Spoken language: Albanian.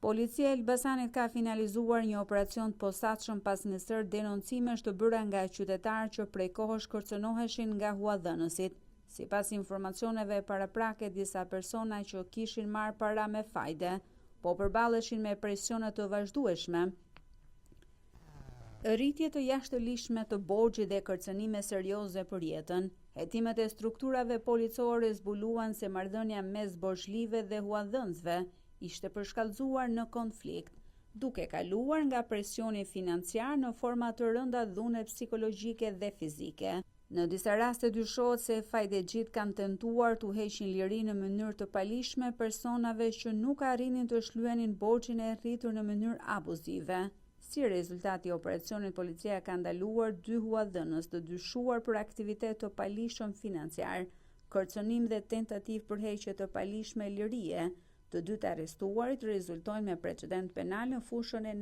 Policia e Elbasanit ka finalizuar një operacion të posaçëm pas një sër denoncimesh të bëra nga qytetarë që prej kohësh kërcënoheshin nga huadhënësit. Sipas informacioneve paraprake, disa persona që kishin marrë para me fajde, po përballeshin me presione të vazhdueshme, rritje të jashtëligjshme të borxhit dhe kërcënime serioze për jetën. Hetimet e strukturave policore zbuluan se marrëdhënia mes borxhlive dhe huadhënësve ishte përshkallëzuar në konflikt, duke kaluar nga presioni financiar në forma të rënda dhune psikologjike dhe fizike. Në disa raste dyshohet se fajdegjit kanë tentuar t'u heqin lirinë në mënyrë të palishme personave që nuk arrinin të shlyenin borxhin e rritur në mënyrë abuzive. Si rezultat i operacionit, policia ka ndaluar 2 huadhënës të dyshuar për aktivitet të palishëm financiar, kërcënim dhe tentativë për heqje të palishme lirie. Të dytë arrestuarit rezultojnë me precedent penal në fushën e